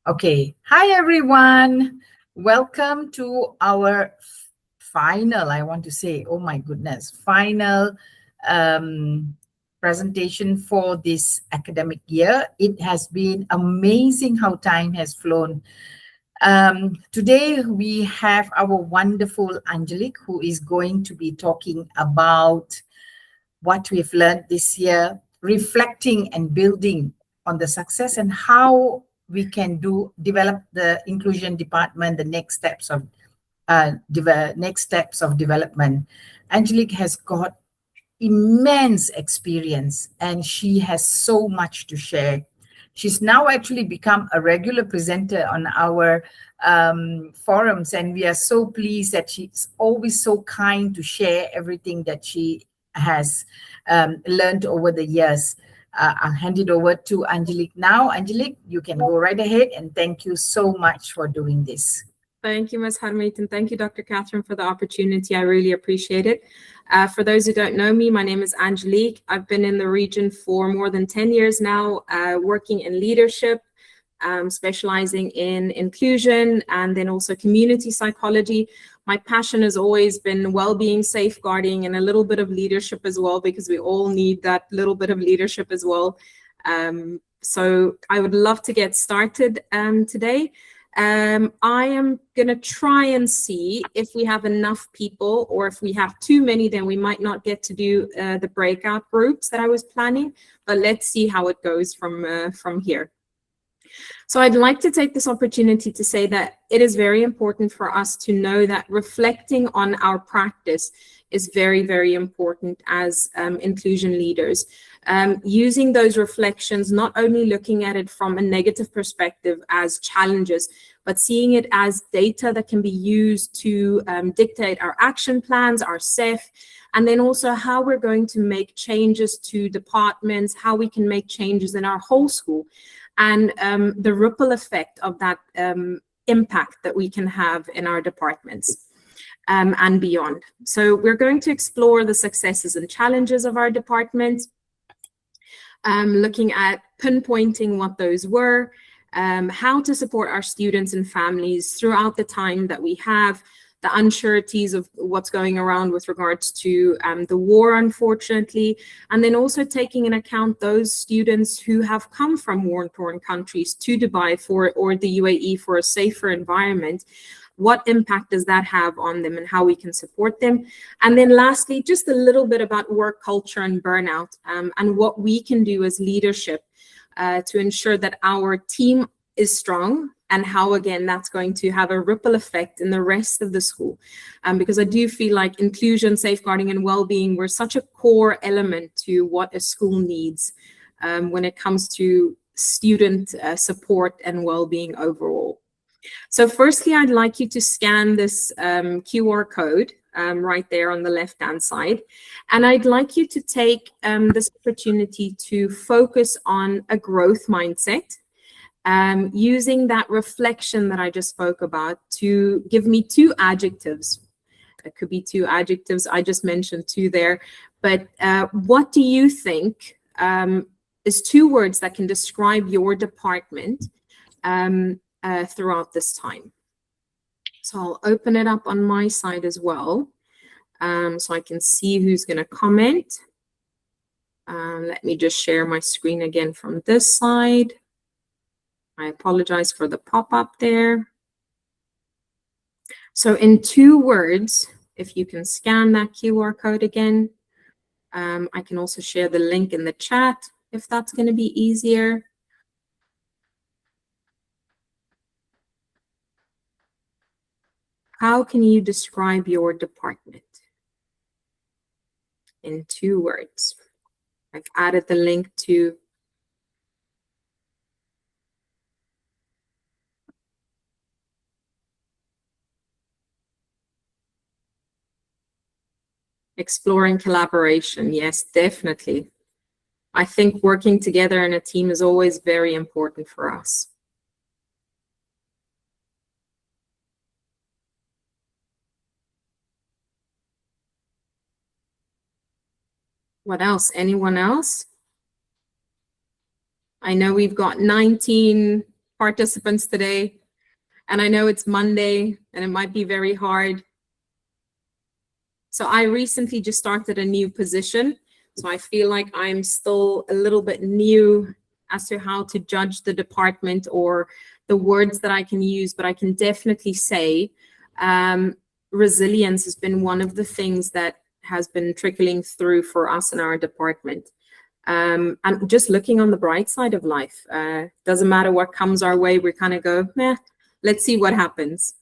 Okay. Hi, everyone. Welcome to our final, I want to say, oh my goodness, final presentation for this academic year. It has been amazing how time has flown. Today, we have our wonderful Angelique, who is going to be talking about what we've learned this year, reflecting and building on the success and how we can develop the inclusion department, the next steps of development. Angelique has got immense experience and she has so much to share. She's now actually become a regular presenter on our forums, and we are so pleased that she's always so kind to share everything that she has learned over the years. I'll hand it over to Angelique now. Angelique, you can go right ahead, and thank you so much for doing this. Thank you, Ms. Harmeet, and thank you, Dr. Catherine, for the opportunity. I really appreciate it. For those who don't know me, my name is Angelique. I've been in the region for more than 10 years now, working in leadership, specializing in inclusion and then also community psychology. My passion has always been well-being, safeguarding, and a little bit of leadership as well, because we all need that little bit of leadership as well. So I would love to get started today. I am going to try and see if we have enough people, or if we have too many, then we might not get to do the breakout groups that I was planning, but let's see how it goes from here. So I'd like to take this opportunity to say that it is very important for us to know that reflecting on our practice is very, very important as inclusion leaders. Using those reflections, not only looking at it from a negative perspective as challenges, but seeing it as data that can be used to dictate our action plans, our SEF, and then also how we're going to make changes to departments, how we can make changes in our whole school, and the ripple effect of that impact that we can have in our departments and beyond. So we're going to explore the successes and challenges of our department, looking at pinpointing what those were, how to support our students and families throughout the time that we have, the unsureties of what's going around with regards to the war, unfortunately, and then also taking into account those students who have come from war-torn countries to Dubai or the UAE for a safer environment. What impact does that have on them and how we can support them? And then lastly, just a little bit about work culture and burnout, and what we can do as leadership to ensure that our team is strong, and how, again, that's going to have a ripple effect in the rest of the school. Because I do feel like inclusion, safeguarding, and well-being were such a core element to what a school needs when it comes to student support and well-being overall. So firstly, I'd like you to scan this QR code right there on the left-hand side. And I'd like you to take this opportunity to focus on a growth mindset, using that reflection that I just spoke about to give me two adjectives. It could be two adjectives. I just mentioned two there. But what do you think is two words that can describe your department throughout this time? So I'll open it up on my side as well, so I can see who's going to comment. Let me just share my screen again from this side. I apologize for the pop-up there. So in two words, if you can scan that QR code again, I can also share the link in the chat if that's going to be easier. How can you describe your department in two words? I've added the link to exploring collaboration. Yes, definitely. I think working together in a team is always very important for us. What else? Anyone else? I know we've got 19 participants today. And I know it's Monday and it might be very hard. So I recently just started a new position. So I feel like I'm still a little bit new as to how to judge the department or the words that I can use, but I can definitely say resilience has been one of the things that has been trickling through for us in our department. And just looking on the bright side of life, doesn't matter what comes our way, we kind of go, meh, let's see what happens.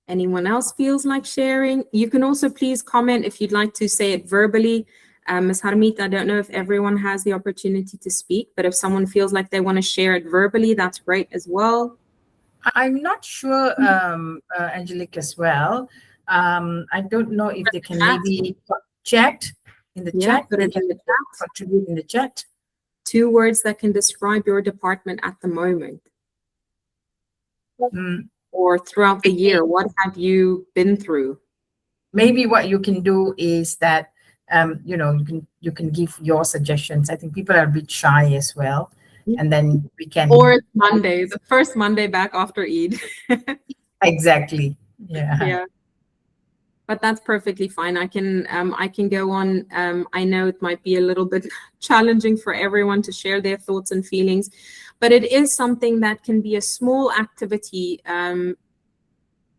Anyone else feels like sharing? You can also please comment if you'd like to say it verbally. Ms. Harmeet, I don't know if everyone has the opportunity to speak, but if someone feels like they want to share it verbally, that's great as well. I'm not sure, Angelique, as well. I don't know if they can maybe chat in the chat. Put it in the chat. Contribute in the chat. 2 words that can describe your department at the moment. Or throughout the year, what have you been through? Maybe what you can do is that, you can give your suggestions. I think people are a bit shy as well. And then we can. Or it's Monday, the first Monday back after Eid. Exactly. Yeah. But that's perfectly fine. I can go on. I know it might be a little bit challenging for everyone to share their thoughts and feelings, but it is something that can be a small activity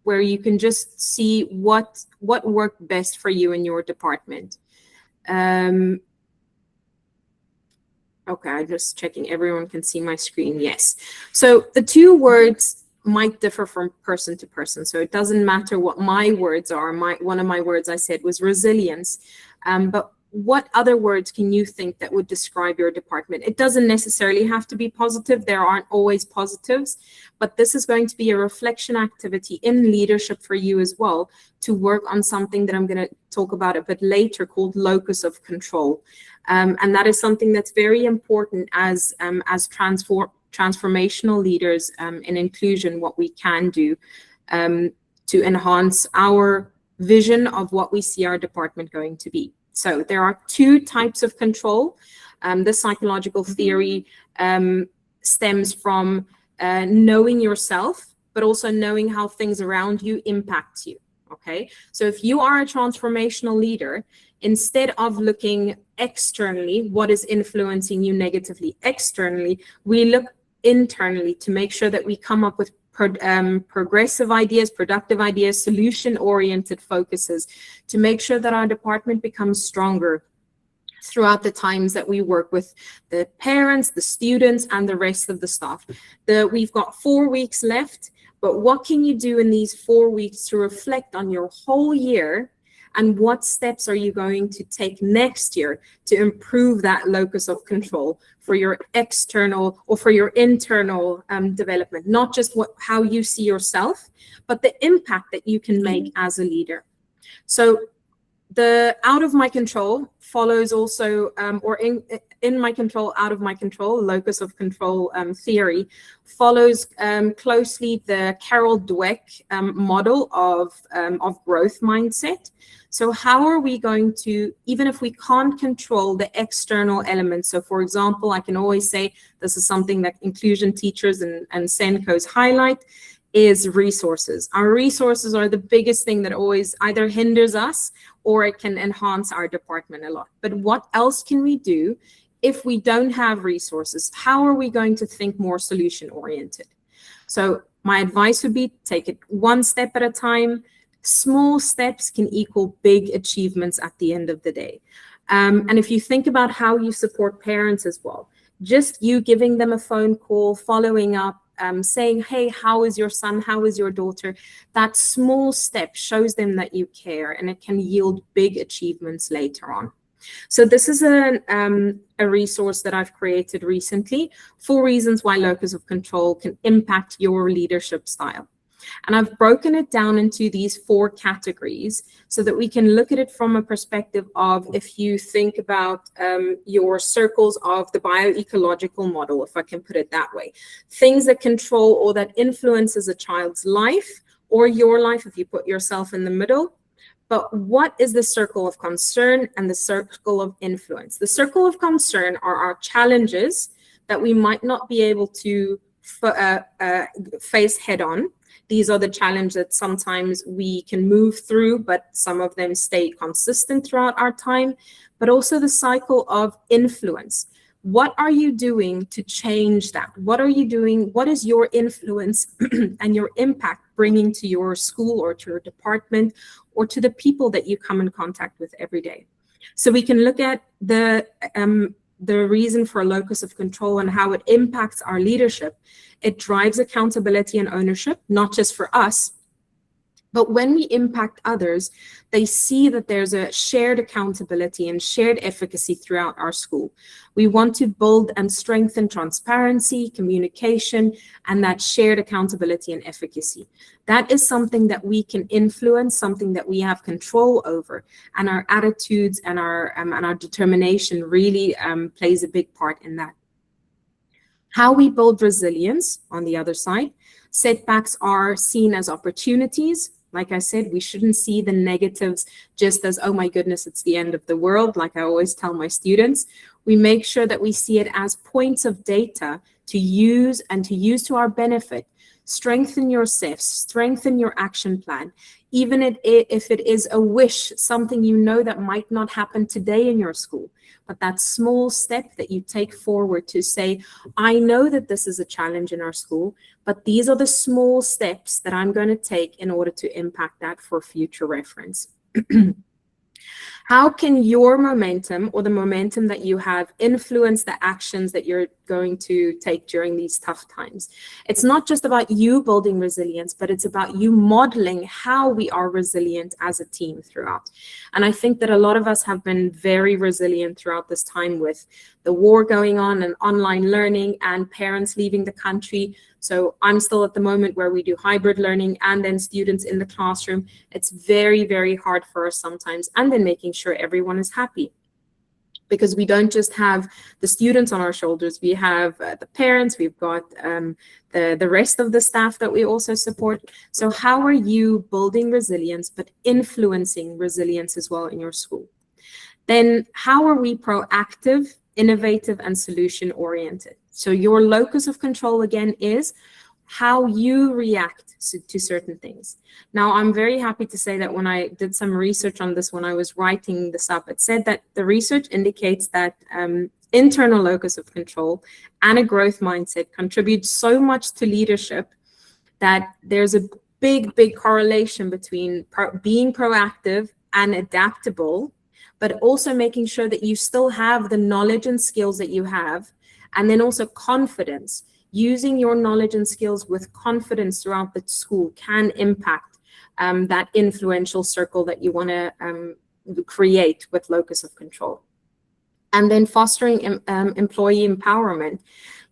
where you can just see what worked best for you in your department. Okay, I'm just checking everyone can see my screen. Yes. So the 2 words might differ from person to person. So it doesn't matter what my words are. One of my words I said was resilience. But what other words can you think that would describe your department? It doesn't necessarily have to be positive. There aren't always positives, but this is going to be a reflection activity in leadership for you as well, to work on something that I'm going to talk about a bit later called locus of control. And that is something that's very important as transformational leaders in inclusion, what we can do to enhance our vision of what we see our department going to be. So there are 2 types of control. The psychological theory stems from knowing yourself, but also knowing how things around you impact you. Okay, so if you are a transformational leader, instead of looking externally, what is influencing you negatively externally, we look internally to make sure that we come up with progressive ideas, productive ideas, solution-oriented focuses to make sure that our department becomes stronger throughout the times that we work with the parents, the students, and the rest of the staff. We've got 4 weeks left, but what can you do in these 4 weeks to reflect on your whole year, and what steps are you going to take next year to improve that locus of control for your external or for your internal development, not just how you see yourself, but the impact that you can make as a leader. So the out of my control follows also, or in my control, out of my control, locus of control theory follows closely the Carol Dweck model of growth mindset. So how are we going to, even if we can't control the external elements, so for example, I can always say this is something that inclusion teachers and SENCOs highlight, is resources. Our resources are the biggest thing that always either hinders us or it can enhance our department a lot. But what else can we do if we don't have resources? How are we going to think more solution oriented? So my advice would be take it 1 step at a time. Small steps can equal big achievements at the end of the day. And if you think about how you support parents as well, just you giving them a phone call, following up, saying, hey, how is your son? How is your daughter? That small step shows them that you care, and it can yield big achievements later on. So this is a resource that I've created recently, 4 reasons why locus of control can impact your leadership style. And I've broken it down into these 4 categories so that we can look at it from a perspective of, if you think about your circles of the bioecological model, if I can put it that way, things that control or that influences a child's life or your life if you put yourself in the middle, But what is the circle of concern and the circle of influence? The circle of concern are our challenges that we might not be able to face head on. These are the challenges that sometimes we can move through, but some of them stay consistent throughout our time. But also the cycle of influence. What are you doing to change that? What are you doing? What is your influence and your impact bringing to your school or to your department or to the people that you come in contact with every day? So we can look at the reason for a locus of control and how it impacts our leadership. It drives accountability and ownership, not just for us, but when we impact others, they see that there's a shared accountability and shared efficacy throughout our school. We want to build and strengthen transparency, communication, and that shared accountability and efficacy. That is something that we can influence, something that we have control over, and our attitudes and our determination really plays a big part in that. How we build resilience on the other side. Setbacks are seen as opportunities. Like I said, we shouldn't see the negatives just as, oh my goodness, it's the end of the world, like I always tell my students. We make sure that we see it as points of data to use and to use to our benefit. Strengthen yourself, strengthen your action plan. Even if it is a wish, something you know that might not happen today in your school, but that small step that you take forward to say, I know that this is a challenge in our school, but these are the small steps that I'm going to take in order to impact that for future reference. How can your momentum or the momentum that you have influence the actions that you're going to take during these tough times? It's not just about you building resilience, but it's about you modeling how we are resilient as a team throughout. And I think that a lot of us have been very resilient throughout this time with the war going on and online learning and parents leaving the country. So I'm still at the moment where we do hybrid learning and then students in the classroom. It's very, very hard for us sometimes. And then making sure everyone is happy, because we don't just have the students on our shoulders. We have the parents, we've got the rest of the staff that we also support. So how are you building resilience, but influencing resilience as well in your school? Then how are we proactive, innovative, and solution oriented? So your locus of control again is how you react to certain things. Now, I'm very happy to say that when I did some research on this, when I was writing this up, it said that the research indicates that internal locus of control and a growth mindset contribute so much to leadership that there's a big, big correlation between being proactive and adaptable, but also making sure that you still have the knowledge and skills that you have, and then also confidence. Using your knowledge and skills with confidence throughout the school can impact that influential circle that you want to create with locus of control. And then fostering employee empowerment,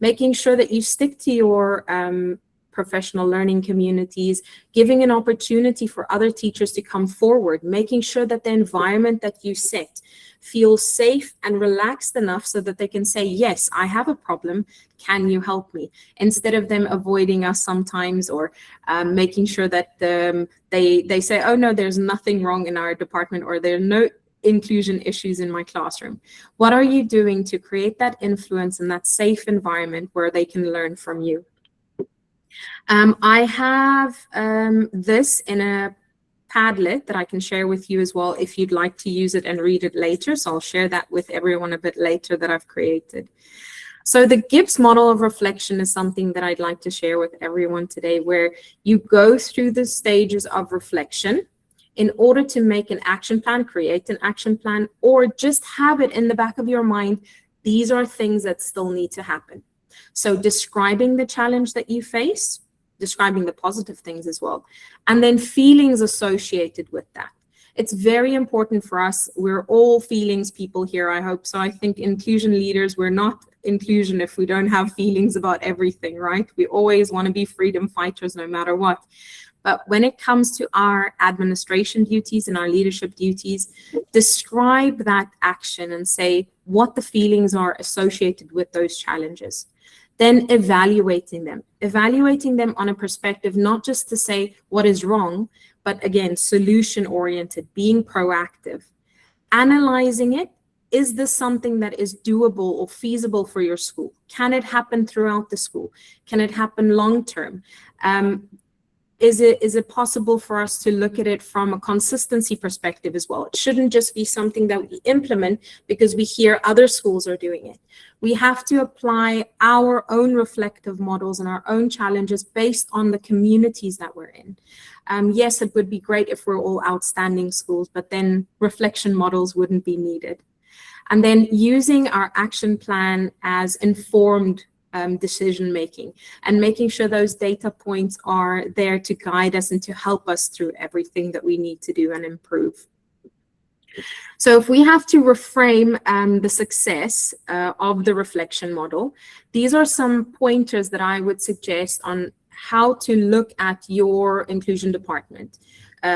making sure that you stick to your professional learning communities, giving an opportunity for other teachers to come forward, making sure that the environment that you set feels safe and relaxed enough so that they can say, yes, I have a problem, can you help me? Instead of them avoiding us sometimes, or making sure that they say, oh no, there's nothing wrong in our department, or there are no inclusion issues in my classroom. What are you doing to create that influence and that safe environment where they can learn from you? I have this in a Padlet that I can share with you as well if you'd like to use it and read it later. So I'll share that with everyone a bit later that I've created. So the Gibbs model of reflection is something that I'd like to share with everyone today, where you go through the stages of reflection in order to make an action plan, create an action plan, or just have it in the back of your mind. These are things that still need to happen. So describing the challenge that you face, describing the positive things as well, and then feelings associated with that. It's very important for us. We're all feelings people here, I hope. So I think inclusion leaders, we're not inclusion if we don't have feelings about everything, right? We always want to be freedom fighters no matter what. But when it comes to our administration duties and our leadership duties, describe that action and say what the feelings are associated with those challenges. Then evaluating them on a perspective, not just to say what is wrong, but again, solution-oriented, being proactive, analyzing it. Is this something that is doable or feasible for your school? Can it happen throughout the school? Can it happen long-term? Is it possible for us to look at it from a consistency perspective as well? It shouldn't just be something that we implement because we hear other schools are doing it. We have to apply our own reflective models and our own challenges based on the communities that we're in. Yes, it would be great if we're all outstanding schools, but then reflection models wouldn't be needed. And then using our action plan as informed decision making, and making sure those data points are there to guide us and to help us through everything that we need to do and improve. So if we have to reframe the success of the reflection model, these are some pointers that I would suggest on how to look at your inclusion department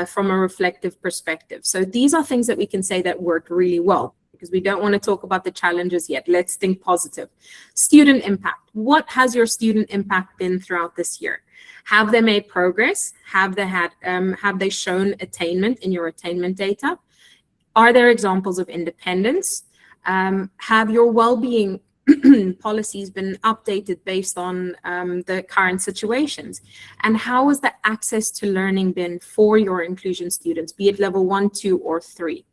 from a reflective perspective. So these are things that we can say that work really well, because we don't want to talk about the challenges yet. Let's think positive. Student impact. What has your student impact been throughout this year? Have they made progress? Have they shown attainment in your attainment data? Are there examples of independence? Have your well-being policies been updated based on the current situations? And how has the access to learning been for your inclusion students, be it level 1, 2, or 3?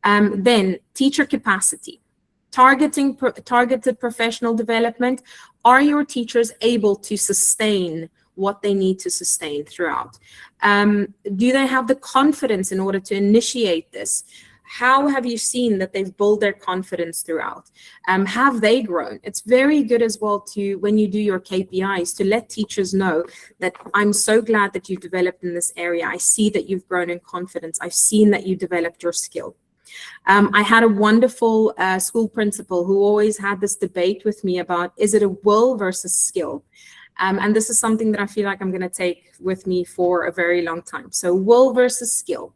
Then teacher capacity, targeted professional development. Are your teachers able to sustain what they need to sustain throughout? Do they have the confidence in order to initiate this? How have you seen that they've built their confidence throughout? Have they grown? It's very good as well to, when you do your KPIs, to let teachers know that I'm so glad that you've developed in this area. I see that you've grown in confidence. I've seen that you developed your skill. I had a wonderful school principal who always had this debate with me about, is it a will versus skill? And this is something that I feel like I'm going to take with me for a very long time. So will versus skill.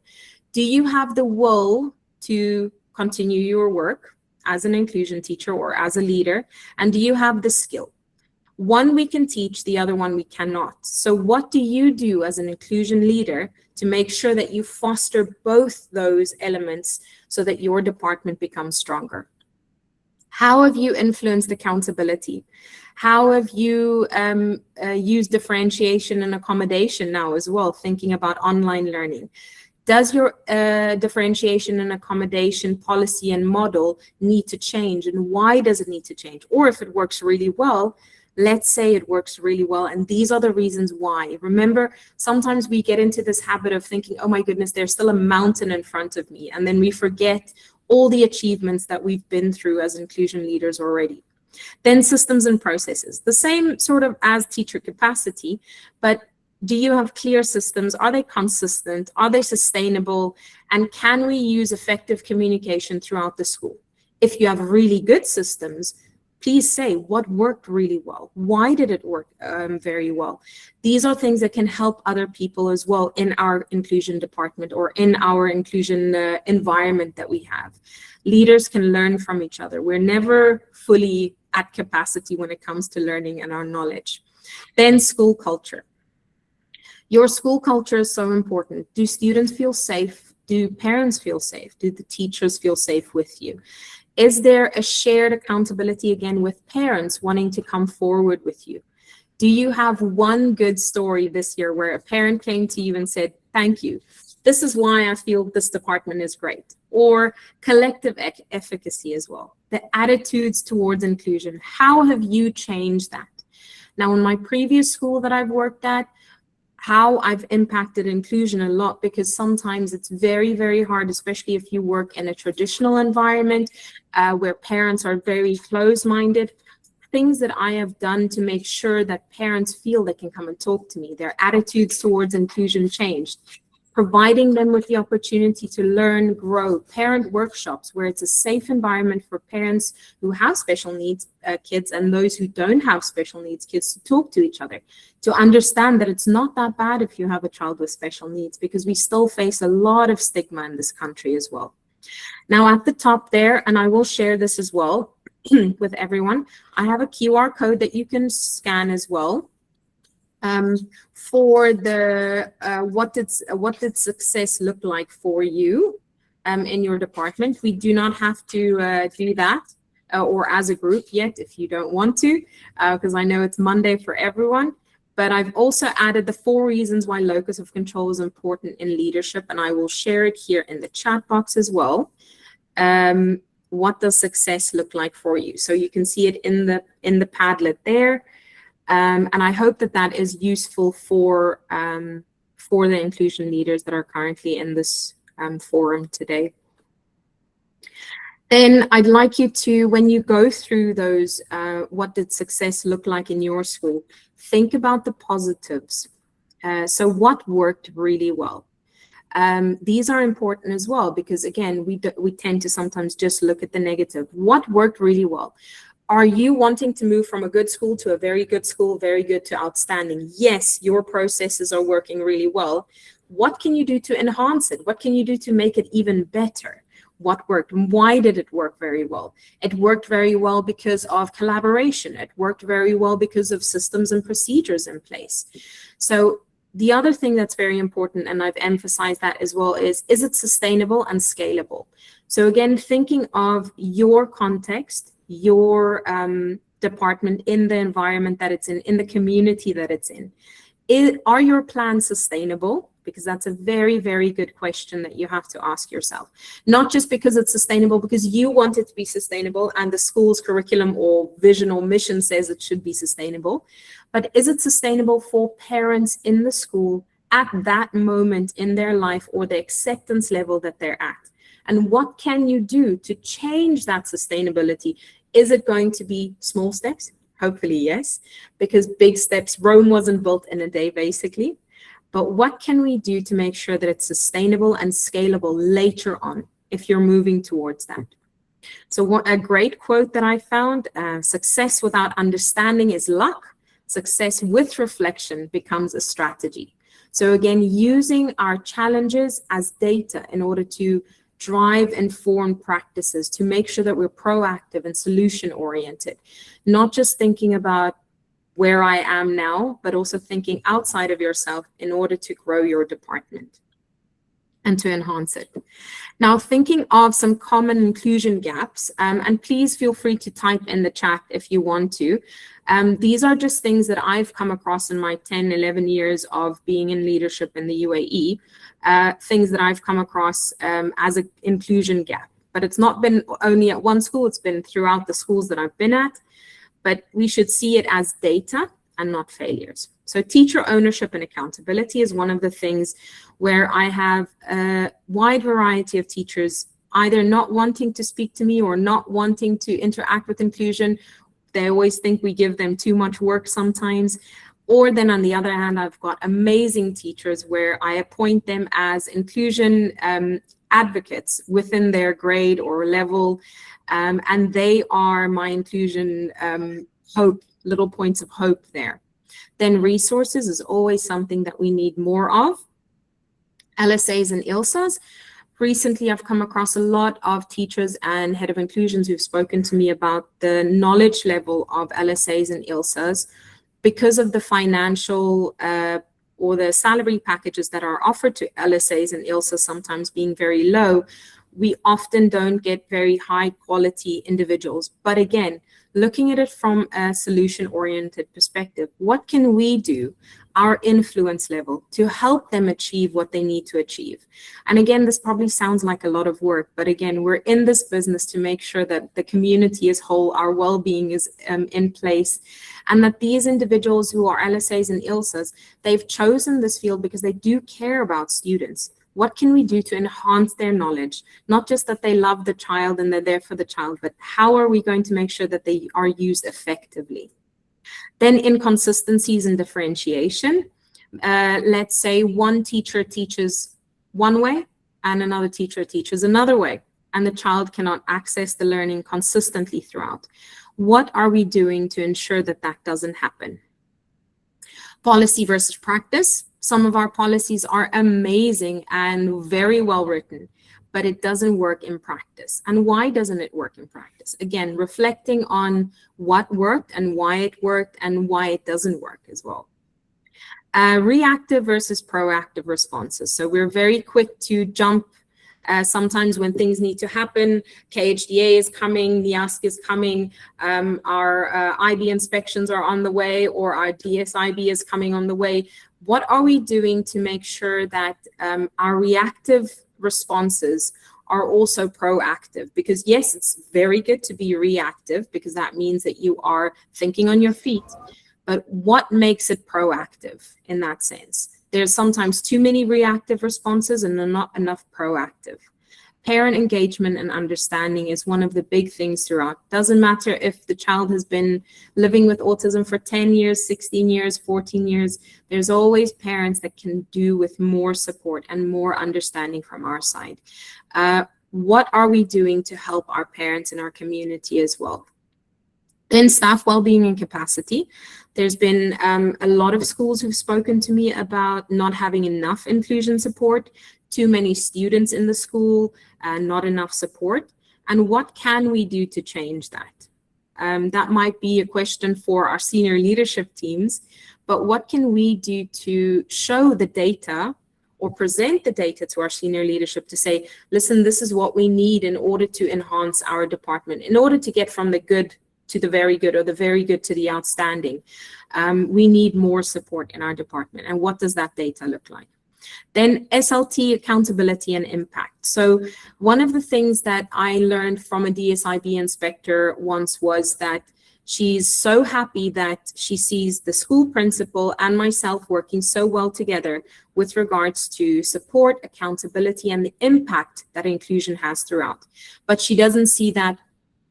Do you have the will to continue your work as an inclusion teacher or as a leader? And do you have the skill? One we can teach, the other one we cannot. So what do you do as an inclusion leader to make sure that you foster both those elements so that your department becomes stronger? How have you influenced accountability? How have you used differentiation and accommodation now as well, thinking about online learning? Does your differentiation and accommodation policy and model need to change, and why does it need to change? Or if it works really well, let's say it works really well, and these are the reasons why. Remember, sometimes we get into this habit of thinking, oh my goodness, there's still a mountain in front of me, and then we forget all the achievements that we've been through as inclusion leaders already. Then systems and processes, the same sort of as teacher capacity, but do you have clear systems? Are they consistent? Are they sustainable? And can we use effective communication throughout the school? If you have really good systems, please say what worked really well. Why did it work very well? These are things that can help other people as well in our inclusion department or in our inclusion environment that we have. Leaders can learn from each other. We're never fully at capacity when it comes to learning and our knowledge. Then school culture. Your school culture is so important. Do students feel safe? Do parents feel safe? Do the teachers feel safe with you? Is there a shared accountability again with parents wanting to come forward with you? Do you have one good story this year where a parent came to you and said, thank you, this is why I feel this department is great? Or collective efficacy as well. The attitudes towards inclusion. How have you changed that? Now, in my previous school that I've worked at, how I've impacted inclusion a lot, because sometimes it's very, very hard, especially if you work in a traditional environment where parents are very close-minded. Things that I have done to make sure that parents feel they can come and talk to me, their attitudes towards inclusion changed. Providing them with the opportunity to learn, grow, parent workshops where it's a safe environment for parents who have special needs kids and those who don't have special needs kids to talk to each other, to understand that it's not that bad if you have a child with special needs, because we still face a lot of stigma in this country as well. Now at the top there, and I will share this as well with everyone, I have a QR code that you can scan as well. For the what did success look like for you in your department? We do not have to do that or as a group yet if you don't want to, because I know it's Monday for everyone. But I've also added the 4 reasons why locus of control is important in leadership, and I will share it here in the chat box as well. What does success look like for you? So you can see it in the Padlet there. And I hope that that is useful for the inclusion leaders that are currently in this forum today. Then I'd like you to, when you go through those, what did success look like in your school, think about the positives. So what worked really well? These are important as well, because again, we tend to sometimes just look at the negative. What worked really well? Are you wanting to move from a good school to a very good school, very good to outstanding? Yes, your processes are working really well. What can you do to enhance it? What can you do to make it even better? What worked? Why did it work very well? It worked very well because of collaboration. It worked very well because of systems and procedures in place. So the other thing that's very important, and I've emphasized that as well, is it sustainable and scalable? So again, thinking of your context, your department in the environment that it's in the community that it's in. Are your plans sustainable? Because that's a very, very good question that you have to ask yourself. Not just because it's sustainable, because you want it to be sustainable and the school's curriculum or vision or mission says it should be sustainable, but is it sustainable for parents in the school at that moment in their life or the acceptance level that they're at? And what can you do to change that sustainability? Is it going to be small steps? Hopefully, yes, because big steps, Rome wasn't built in a day, basically. But what can we do to make sure that it's sustainable and scalable later on if you're moving towards that? So what a great quote that I found, success without understanding is luck. Success with reflection becomes a strategy. So again, using our challenges as data in order to drive informed practices to make sure that we're proactive and solution oriented, not just thinking about where I am now, but also thinking outside of yourself in order to grow your department and to enhance it. Now, thinking of some common inclusion gaps, and please feel free to type in the chat if you want to. These are just things that I've come across in my 10, 11 years of being in leadership in the UAE, things that I've come across as an inclusion gap. But it's not been only at one school, it's been throughout the schools that I've been at. But we should see it as data and not failures. So teacher ownership and accountability is one of the things where I have a wide variety of teachers either not wanting to speak to me or not wanting to interact with inclusion. They always think we give them too much work sometimes. Or then on the other hand, I've got amazing teachers where I appoint them as inclusion advocates within their grade or level. And they are my inclusion hope, little points of hope there. Then resources is always something that we need more of. LSAs and ILSAs. Recently, I've come across a lot of teachers and head of inclusions who've spoken to me about the knowledge level of LSAs and ILSAs because of the financial or the salary packages that are offered to LSAs and ILSAs sometimes being very low. We often don't get very high quality individuals. But again, looking at it from a solution-oriented perspective, what can we do, our influence level, to help them achieve what they need to achieve? And again, this probably sounds like a lot of work, but again, we're in this business to make sure that the community as whole, our well-being is in place, and that these individuals who are LSAs and ILSAs, they've chosen this field because they do care about students. What can we do to enhance their knowledge? Not just that they love the child and they're there for the child, but how are we going to make sure that they are used effectively? Then inconsistencies and differentiation. Let's say one teacher teaches one way and another teacher teaches another way, and the child cannot access the learning consistently throughout. What are we doing to ensure that that doesn't happen? Policy versus practice. Some of our policies are amazing and very well written, but it doesn't work in practice. And why doesn't it work in practice? Again, reflecting on what worked and why it worked and why it doesn't work as well. Reactive versus proactive responses. So we're very quick to jump sometimes when things need to happen. KHDA is coming, NIASC is coming, our IB inspections are on the way, or our DSIB is coming on the way. What are we doing to make sure that our reactive responses are also proactive? Because yes, it's very good to be reactive, because that means that you are thinking on your feet. But what makes it proactive in that sense? There's sometimes too many reactive responses and not enough proactive. Parent engagement and understanding is one of the big things throughout. Doesn't matter if the child has been living with autism for 10 years, 16 years, 14 years, there's always parents that can do with more support and more understanding from our side. What are we doing to help our parents in our community as well? Then staff well-being and capacity. There's been a lot of schools who've spoken to me about not having enough inclusion support, too many students in the school, not enough support. And what can we do to change that? That might be a question for our senior leadership teams, but what can we do to show the data or present the data to our senior leadership to say, listen, this is what we need in order to enhance our department, in order to get from the good to the very good, or the very good to the outstanding. We need more support in our department. And what does that data look like? Then SLT, accountability and impact. So one of the things that I learned from a DSIB inspector once was that she's so happy that she sees the school principal and myself working so well together with regards to support, accountability, and the impact that inclusion has throughout. But she doesn't see that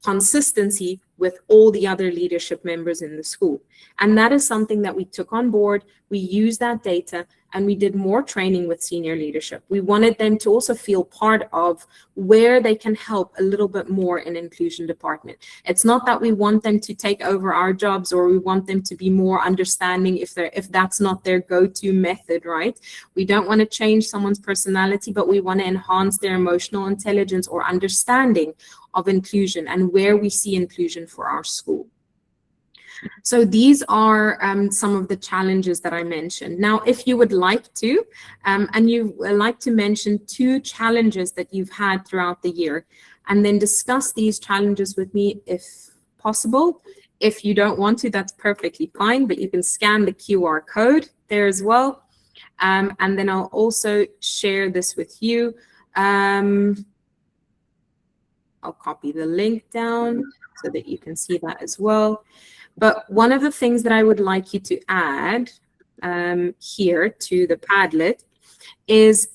consistency with all the other leadership members in the school. And that is something that we took on board. We used that data and we did more training with senior leadership. We wanted them to also feel part of where they can help a little bit more in inclusion department. It's not that we want them to take over our jobs, or we want them to be more understanding if that's not their go-to method, right? We don't want to change someone's personality, but we want to enhance their emotional intelligence or understanding of inclusion and where we see inclusion for our school. So these are some of the challenges that I mentioned. Now, if you would like to, and you would like to mention 2 challenges that you've had throughout the year, and then discuss these challenges with me if possible. If you don't want to, that's perfectly fine, but you can scan the QR code there as well. And then I'll also share this with you. I'll copy the link down so that you can see that as well. But one of the things that I would like you to add here to the Padlet is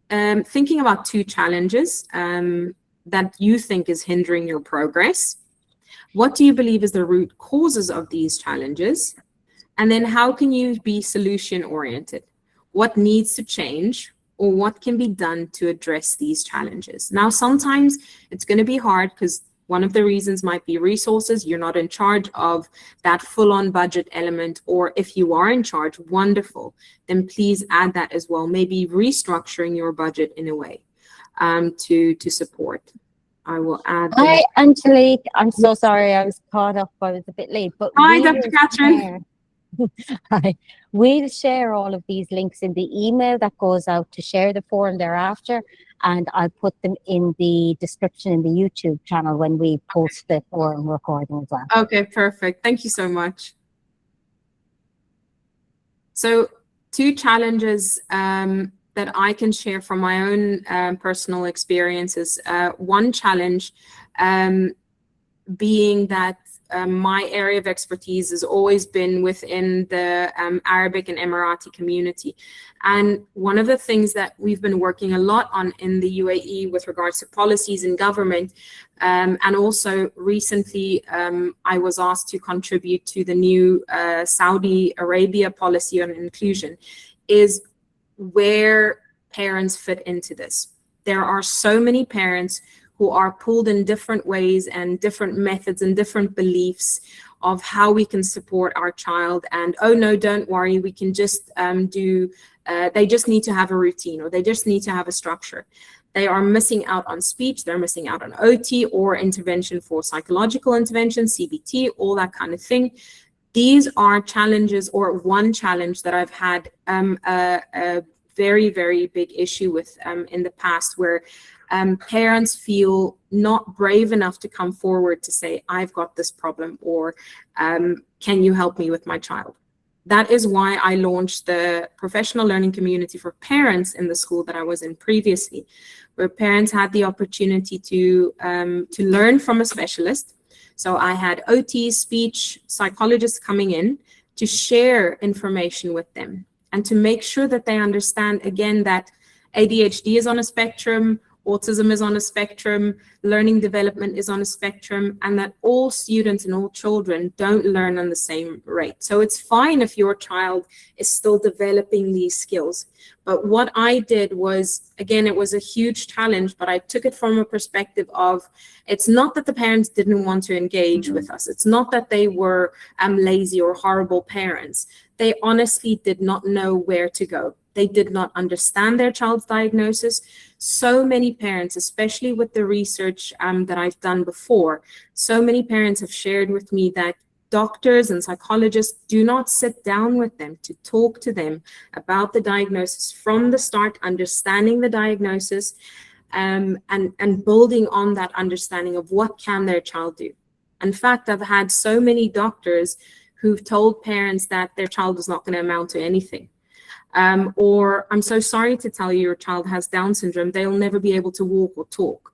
thinking about 2 challenges that you think is hindering your progress. What do you believe is the root causes of these challenges? And then how can you be solution oriented? What needs to change, or what can be done to address these challenges? Now, sometimes it's going to be hard because one of the reasons might be resources. You're not in charge of that full-on budget element, or if you are in charge, wonderful, then please add that as well. Maybe restructuring your budget in a way to support. I will add. Hi, Angelique. I'm so sorry I was caught up. I was a bit late. But hi, Dr. Catherine. Hi. We'll share all of these links in the email that goes out to share the forum thereafter, and I'll put them in the description in the YouTube channel when we post the forum recording as well. Okay, perfect. Thank you so much. So 2 challenges that I can share from my own personal experiences. One challenge being that my area of expertise has always been within the Arabic and Emirati community. And one of the things that we've been working a lot on in the UAE with regards to policies in government, and also recently I was asked to contribute to the new Saudi Arabia policy on inclusion, is where parents fit into this. There are so many parents who are pulled in different ways and different methods and different beliefs of how we can support our child. And, oh no, don't worry, we can just they just need to have a routine, or they just need to have a structure. They are missing out on speech, they're missing out on OT or intervention for psychological intervention, CBT, all that kind of thing. These are challenges, or one challenge that I've had a very, very big issue with in the past, where parents feel not brave enough to come forward to say, I've got this problem, or can you help me with my child? That is why I launched the professional learning community for parents in the school that I was in previously, where parents had the opportunity to learn from a specialist. So I had OT, speech, psychologists coming in to share information with them and to make sure that they understand, again, that ADHD is on a spectrum, autism is on a spectrum, learning development is on a spectrum, and that all students and all children don't learn on the same rate. So it's fine if your child is still developing these skills. But what I did was, again, it was a huge challenge, but I took it from a perspective of, it's not that the parents didn't want to engage with us. It's not that they were lazy or horrible parents. They honestly did not know where to go. They did not understand their child's diagnosis. So many parents, especially with the research that I've done before, so many parents have shared with me that doctors and psychologists do not sit down with them to talk to them about the diagnosis from the start, understanding the diagnosis and building on that understanding of what can their child do. In fact, I've had so many doctors who've told parents that their child is not going to amount to anything. Or, I'm so sorry to tell you your child has Down syndrome, they'll never be able to walk or talk.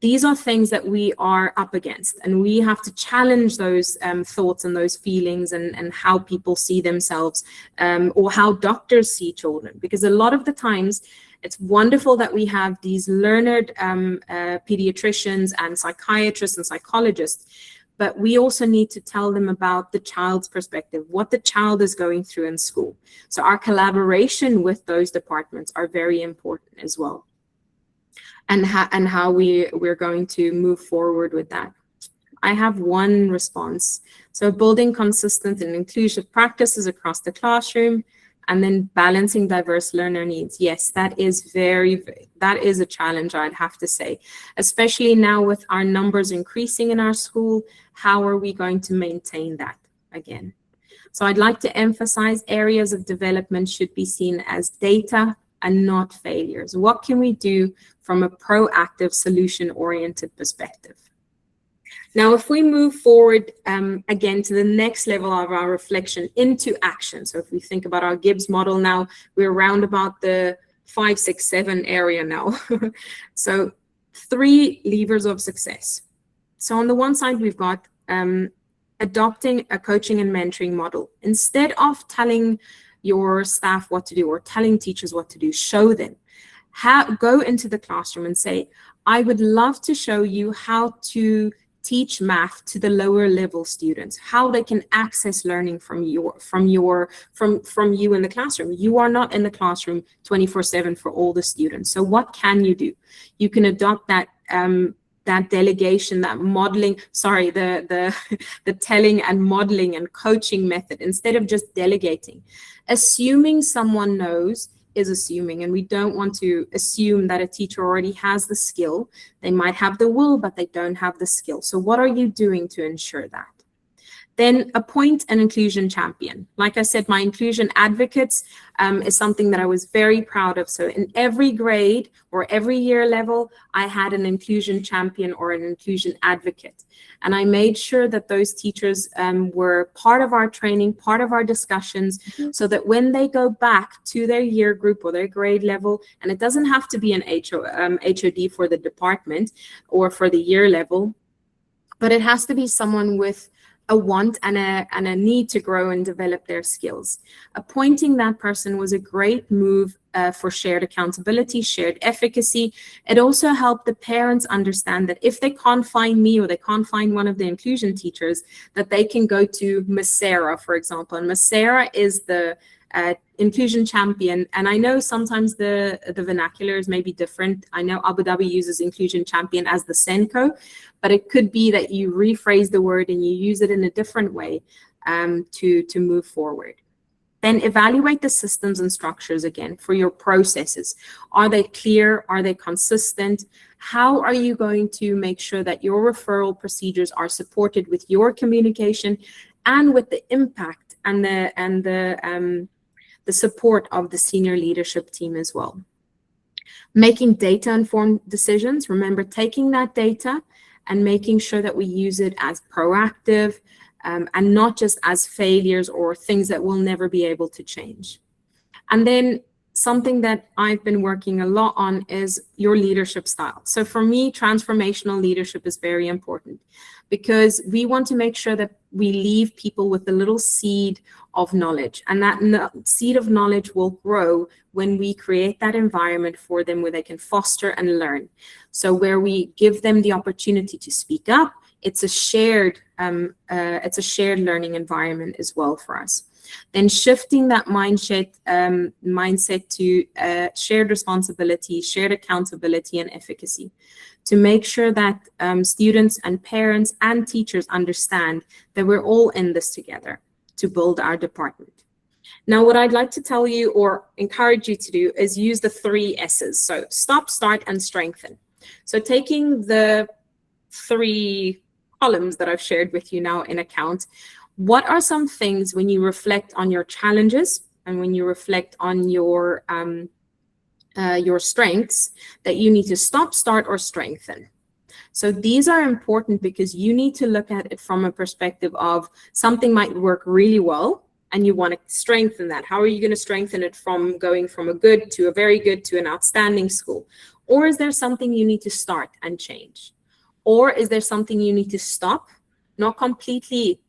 These are things that we are up against, and we have to challenge those thoughts and those feelings and how people see themselves, or how doctors see children. Because a lot of the times, it's wonderful that we have these learned pediatricians and psychiatrists and psychologists, but we also need to tell them about the child's perspective, what the child is going through in school. So our collaboration with those departments are very important as well. And how we're going to move forward with that. I have one response. So building consistent and inclusive practices across the classroom, and then balancing diverse learner needs. Yes, that is a challenge, I'd have to say, especially now with our numbers increasing in our school. How are we going to maintain that again? So I'd like to emphasize areas of development should be seen as data and not failures. What can we do from a proactive, solution-oriented perspective? Now, if we move forward again to the next level of our reflection into action. So if we think about our Gibbs model now, we're around about the 5, 6, 7 area now. So 3 levers of success. So on the one side, we've got adopting a coaching and mentoring model. Instead of telling your staff what to do or telling teachers what to do, show them. Go into the classroom and say, I would love to show you how to teach math to the lower level students, how they can access learning from you in the classroom. You are not in the classroom 24/7 for all the students. So what can you do? You can adopt that that delegation, that modeling, the telling and modeling and coaching method, instead of just delegating. Assuming someone knows is assuming, and we don't want to assume that a teacher already has the skill. They might have the will, but they don't have the skill. So what are you doing to ensure that? Then appoint an inclusion champion. Like I said, my inclusion advocates is something that I was very proud of. So in every grade or every year level, I had an inclusion champion or an inclusion advocate. And I made sure that those teachers were part of our training, part of our discussions, so that when they go back to their year group or their grade level, and it doesn't have to be an HOD for the department or for the year level, but it has to be someone with a want and a need to grow and develop their skills. Appointing that person was a great move for shared accountability, shared efficacy. It also helped the parents understand that if they can't find me or they can't find one of the inclusion teachers, that they can go to Miss Sarah, for example. And Miss Sarah is the inclusion champion. And I know sometimes the vernacular is maybe different. I know Abu Dhabi uses inclusion champion as the SENCO, but it could be that you rephrase the word and you use it in a different way to move forward. Then evaluate the systems and structures again for your processes. Are they clear? Are they consistent? How are you going to make sure that your referral procedures are supported with your communication and with the impact and the support of the senior leadership team as well. Making data-informed decisions. Remember, taking that data and making sure that we use it as proactive and not just as failures or things that we'll never be able to change. And then something that I've been working a lot on is your leadership style. So for me, transformational leadership is very important because we want to make sure that we leave people with a little seed of knowledge, and that seed of knowledge will grow when we create that environment for them where they can foster and learn. So where we give them the opportunity to speak up, it's a shared learning environment as well for us. Then shifting that mindset to shared responsibility, shared accountability, and efficacy, to make sure that students and parents and teachers understand that we're all in this together to build our department. Now, what I'd like to tell you or encourage you to do is use the 3 S's. So stop, start, and strengthen. So taking the 3 columns that I've shared with you now in account, what are some things when you reflect on your challenges and when you reflect on your strengths that you need to stop, start, or strengthen? So these are important because you need to look at it from a perspective of something might work really well and you want to strengthen that. How are you going to strengthen it from going from a good to a very good to an outstanding school? Or is there something you need to start and change? Or is there something you need to stop, not completely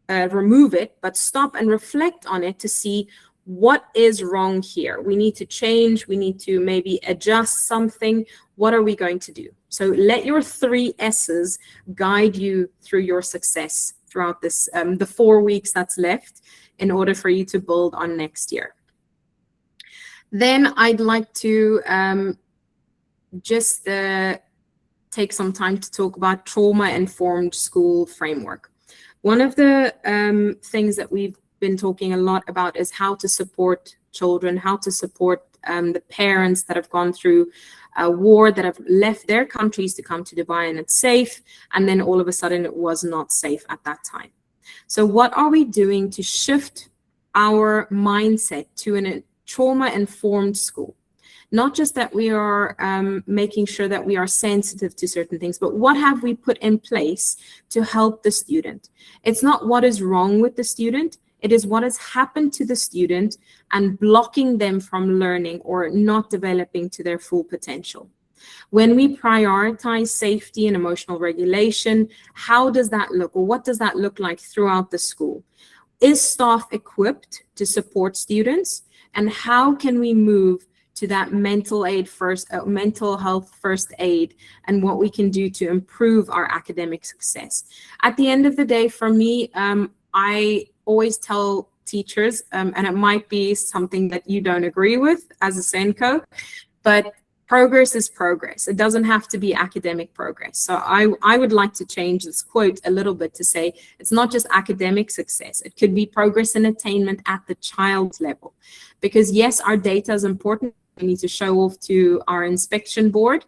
remove it, but stop and reflect on it to see what is wrong here? We need to change. We need to maybe adjust something. What are we going to do? So let your 3 S's guide you through your success throughout this, the 4 weeks that's left in order for you to build on next year. Then I'd like to just take some time to talk about trauma-informed school framework. One of the things that we've been talking a lot about is how to support children, how to support the parents that have gone through a war, that have left their countries to come to Dubai and it's safe, and then all of a sudden it was not safe at that time. So what are we doing to shift our mindset to a trauma-informed school? Not just that we are making sure that we are sensitive to certain things, but what have we put in place to help the student? It's not what is wrong with the student, it is what has happened to the student and blocking them from learning or not developing to their full potential. When we prioritize safety and emotional regulation, how does that look, or what does that look like throughout the school? Is staff equipped to support students? And how can we move to that mental health first aid and what we can do to improve our academic success? At the end of the day, for me, I always tell teachers, and it might be something that you don't agree with as a SENCO, but progress is progress. It doesn't have to be academic progress. So I would like to change this quote a little bit to say it's not just academic success. It could be progress and attainment at the child's level. Because yes, our data is important. We need to show off to our inspection board.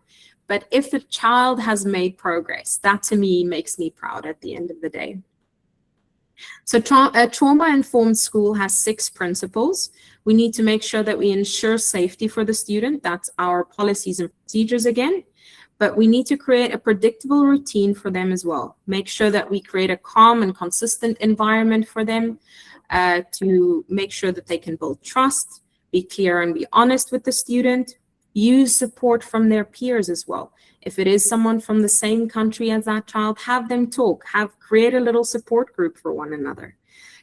But if the child has made progress, that to me makes me proud at the end of the day. So a trauma-informed school has 6 principles. We need to make sure that we ensure safety for the student. That's our policies and procedures again. But we need to create a predictable routine for them as well. Make sure that we create a calm and consistent environment for them to make sure that they can build trust, be clear and be honest with the student, use support from their peers as well. If it is someone from the same country as that child, have them talk, create a little support group for one another.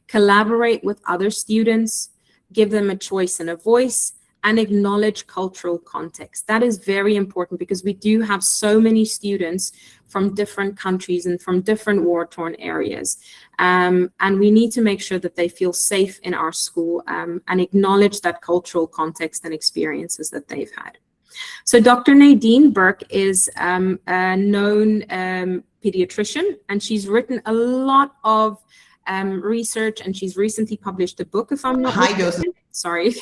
Collaborate with other students, give them a choice and a voice, and acknowledge cultural context. That is very important because we do have so many students from different countries and from different war-torn areas. And we need to make sure that they feel safe in our school and acknowledge that cultural context and experiences that they've had. So Dr. Nadine Burke is a known pediatrician, and she's written a lot of research, and she's recently published a book, if I'm not mistaken. Sorry,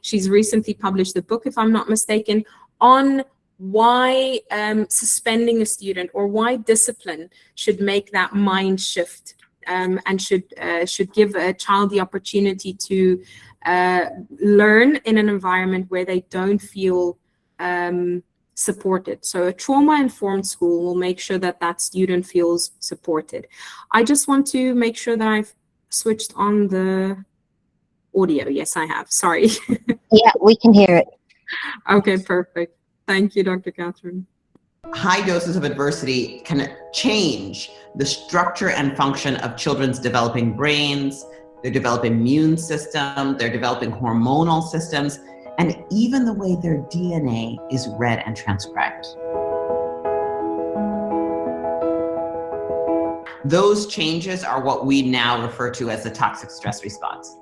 she's recently published a book, if I'm not mistaken, on why suspending a student or why discipline should make that mind shift and should give a child the opportunity to learn in an environment where they don't feel supported. So a trauma-informed school will make sure that that student feels supported. I just want to make sure that I've switched on the audio. Yes, I have. Sorry. Yeah, we can hear it. Okay, perfect. Thank you, Dr. Catherine. High doses of adversity can change the structure and function of children's developing brains, their developing immune system, their developing hormonal systems, and even the way their DNA is read and transcribed. Those changes are what we now refer to as the toxic stress response.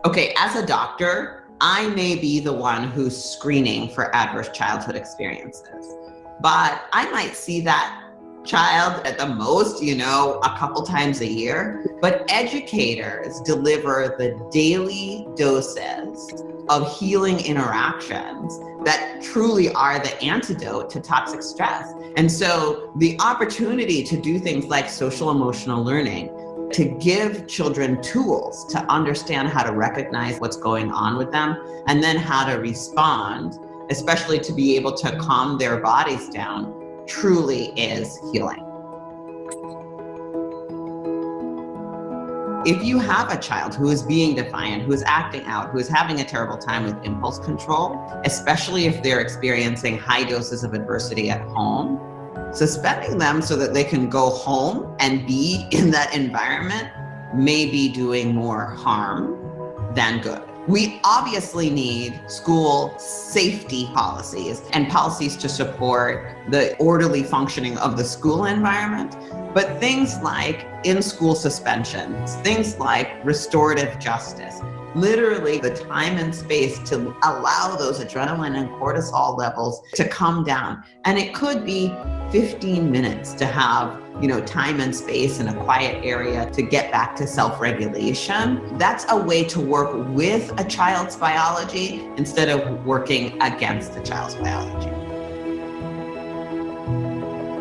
Okay, as a doctor, I may be the one who's screening for adverse childhood experiences, but I might see that child at the most, a couple times a year. But educators deliver the daily doses of healing interactions that truly are the antidote to toxic stress. And so the opportunity to do things like social emotional learning, to give children tools to understand how to recognize what's going on with them and then how to respond, especially to be able to calm their bodies down, truly is healing. If you have a child who is being defiant, who is acting out, who is having a terrible time with impulse control, especially if they're experiencing high doses of adversity at home, suspending them so that they can go home and be in that environment may be doing more harm than good. We obviously need school safety policies and policies to support the orderly functioning of the school environment, but things like in-school suspensions, things like restorative justice, literally the time and space to allow those adrenaline and cortisol levels to come down. And it could be 15 minutes to have, time and space in a quiet area to get back to self-regulation. That's a way to work with a child's biology instead of working against the child's biology.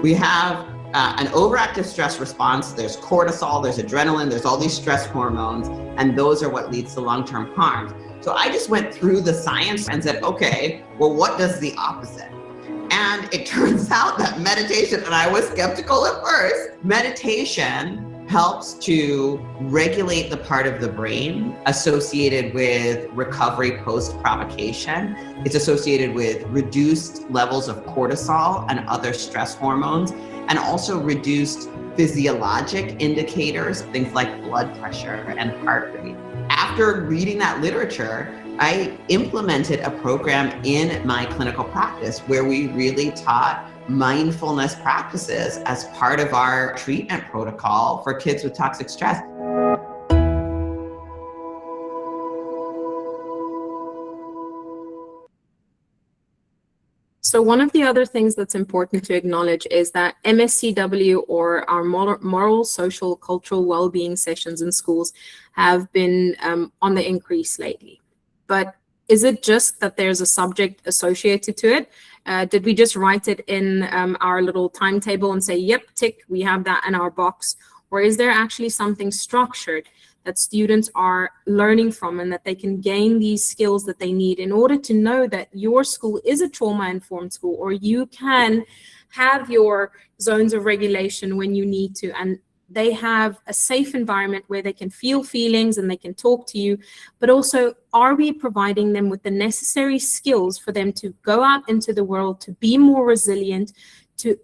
We have an overactive stress response. There's cortisol, there's adrenaline, there's all these stress hormones, and those are what leads to long-term harm. So I just went through the science and said, okay, well, what does the opposite? And it turns out that meditation, and I was skeptical at first, meditation helps to regulate the part of the brain associated with recovery post-provocation. It's associated with reduced levels of cortisol and other stress hormones, and also reduced physiologic indicators, things like blood pressure and heart rate. After reading that literature, I implemented a program in my clinical practice where we really taught mindfulness practices as part of our treatment protocol for kids with toxic stress. So one of the other things that's important to acknowledge is that MSCW, or our moral, social, cultural well-being sessions in schools, have been on the increase lately. But is it just that there's a subject associated to it? Did we just write it in our little timetable and say, yep, tick, we have that in our box? Or is there actually something structured that students are learning from and that they can gain these skills that they need in order to know that your school is a trauma-informed school, or you can have your zones of regulation when you need to, and they have a safe environment where they can feel feelings and they can talk to you, but also, are we providing them with the necessary skills for them to go out into the world, to be more resilient, to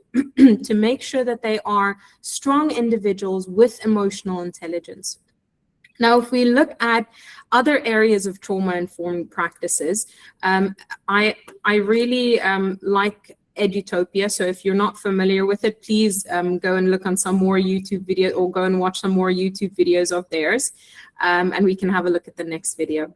make sure that they are strong individuals with emotional intelligence? Now, if we look at other areas of trauma-informed practices, I really like Edutopia. So if you're not familiar with it, please go and look on some more YouTube videos, or go and watch some more YouTube videos of theirs, and we can have a look at the next video.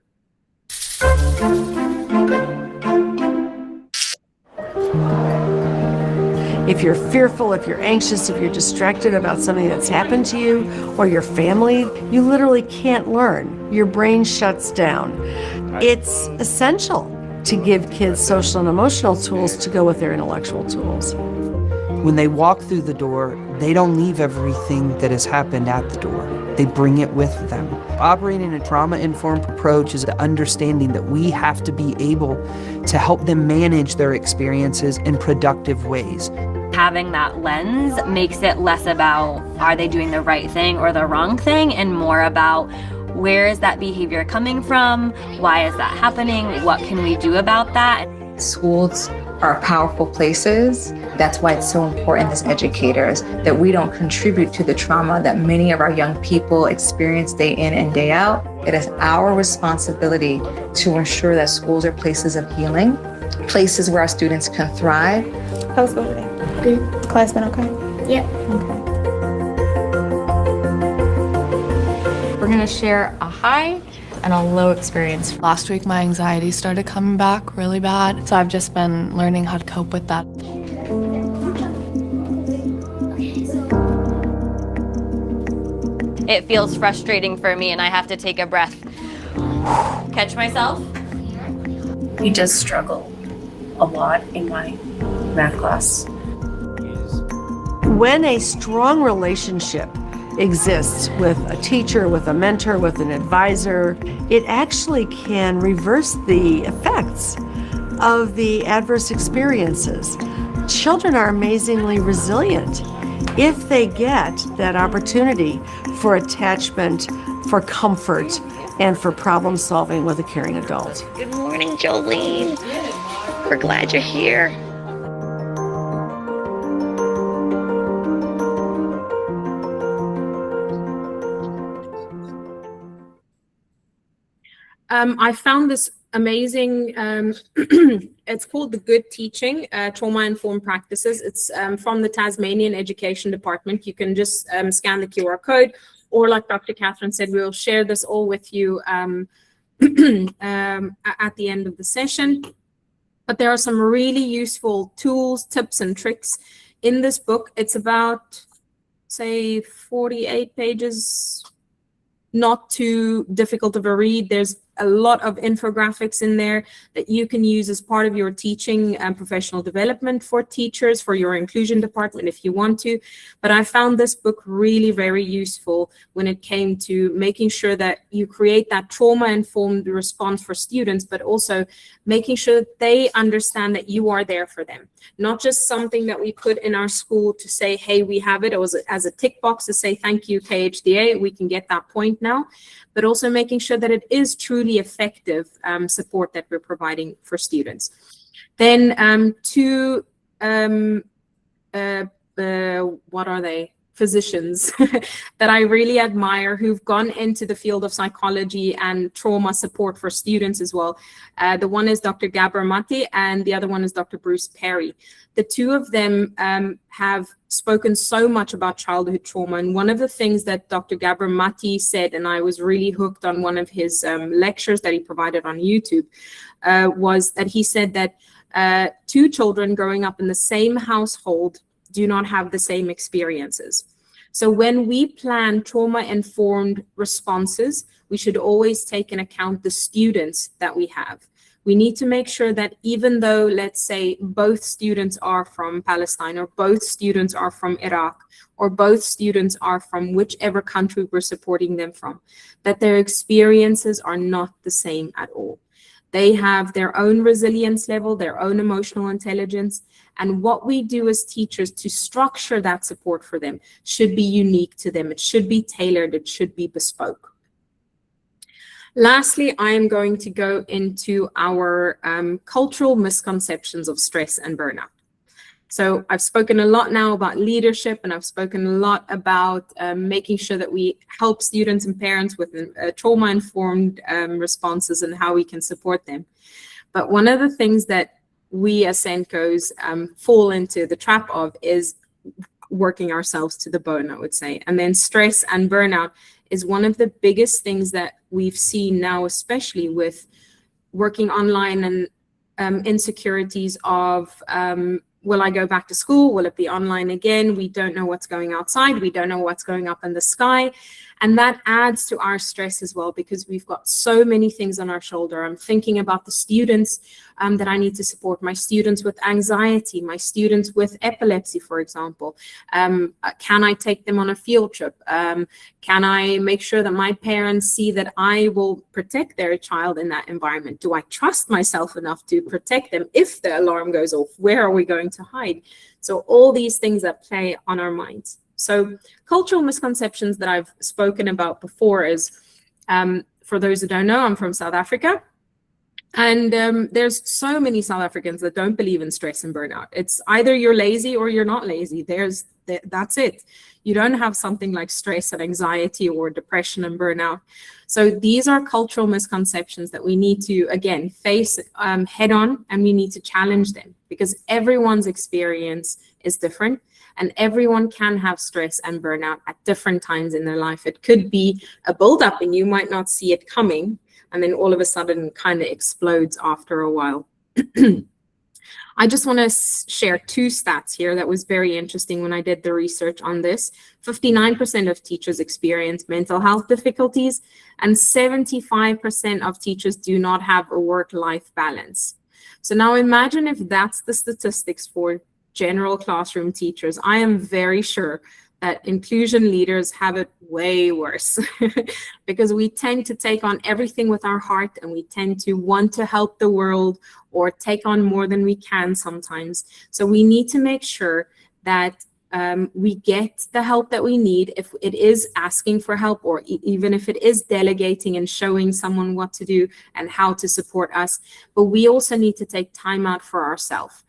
If you're fearful, if you're anxious, if you're distracted about something that's happened to you or your family, you literally can't learn. Your brain shuts down. It's essential to give kids social and emotional tools to go with their intellectual tools. When they walk through the door, they don't leave everything that has happened at the door. They bring it with them. Operating a trauma-informed approach is the understanding that we have to be able to help them manage their experiences in productive ways. Having that lens makes it less about are they doing the right thing or the wrong thing, and more about where is that behavior coming from? Why is that happening? What can we do about that? Schools are powerful places. That's why it's so important as educators that we don't contribute to the trauma that many of our young people experience day in and day out. It is our responsibility to ensure that schools are places of healing, places where our students can thrive. How's it over there? Good. Class been okay? Yep. Okay. We're gonna share a high and a low experience. Last week, my anxiety started coming back really bad, so I've just been learning how to cope with that. It feels frustrating for me, and I have to take a breath, catch myself. We just struggle a lot in my math class. When a strong relationship exists with a teacher, with a mentor, with an advisor, it actually can reverse the effects of the adverse experiences. Children are amazingly resilient if they get that opportunity for attachment, for comfort, and for problem solving with a caring adult. Good morning, Jolene. We're glad you're here. I found this amazing, it's called The Good Teaching, Trauma-Informed Practices. It's from the Tasmanian Education Department. You can just scan the QR code, or like Dr. Catherine said, we'll share this all with you at the end of the session. But there are some really useful tools, tips, and tricks in this book. It's about, say, 48 pages, not too difficult of a read. There's a lot of infographics in there that you can use as part of your teaching and professional development for teachers, for your inclusion department if you want to. But I found this book really very useful when it came to making sure that you create that trauma-informed response for students, but also making sure that they understand that you are there for them. Not just something that we put in our school to say, hey, we have it, or as a tick box to say, thank you, KHDA, we can get that point now, but also making sure that it is truly effective support that we're providing for students. Then what are they? Physicians that I really admire who've gone into the field of psychology and trauma support for students as well. The one is Dr. Gabor Mate and the other one is Dr. Bruce Perry. The two of them have spoken so much about childhood trauma. And one of the things that Dr. Gabor Mate said, and I was really hooked on one of his lectures that he provided on YouTube, was that he said that two children growing up in the same household do not have the same experiences. So when we plan trauma-informed responses, we should always take into account the students that we have. We need to make sure that even though, let's say, both students are from Palestine, or both students are from Iraq, or both students are from whichever country we're supporting them from, that their experiences are not the same at all. They have their own resilience level, their own emotional intelligence, and what we do as teachers to structure that support for them should be unique to them. It should be tailored, it should be bespoke. Lastly, I am going to go into our cultural misconceptions of stress and burnout. So I've spoken a lot now about leadership, and I've spoken a lot about making sure that we help students and parents with trauma-informed responses and how we can support them. But one of the things that we as SENCOs fall into the trap of is working ourselves to the bone, I would say. And then stress and burnout is one of the biggest things that we've seen now, especially with working online and insecurities of, will I go back to school? Will it be online again? We don't know what's going outside. We don't know what's going up in the sky. And that adds to our stress as well, because we've got so many things on our shoulder. I'm thinking about the students that I need to support, my students with anxiety, my students with epilepsy, for example. Can I take them on a field trip? Can I make sure that my parents see that I will protect their child in that environment? Do I trust myself enough to protect them if the alarm goes off? Where are we going to hide? So all these things that play on our minds. So cultural misconceptions that I've spoken about before is, for those who don't know, I'm from South Africa. And there's so many South Africans that don't believe in stress and burnout. It's either you're lazy or you're not lazy. That's it. You don't have something like stress and anxiety or depression and burnout. So these are cultural misconceptions that we need to, again, face head on, and we need to challenge them, because everyone's experience is different and everyone can have stress and burnout at different times in their life. It could be a buildup and you might not see it coming, and then all of a sudden kind of explodes after a while. I just want to share two stats here that was very interesting when I did the research on this. 59% of teachers experience mental health difficulties, and 75% of teachers do not have a work-life balance. So now imagine if that's the statistics for general classroom teachers. I am very sure that inclusion leaders have it way worse because we tend to take on everything with our heart, and we tend to want to help the world or take on more than we can sometimes. So we need to make sure that we get the help that we need, if it is asking for help, or even if it is delegating and showing someone what to do and how to support us. But we also need to take time out for ourselves.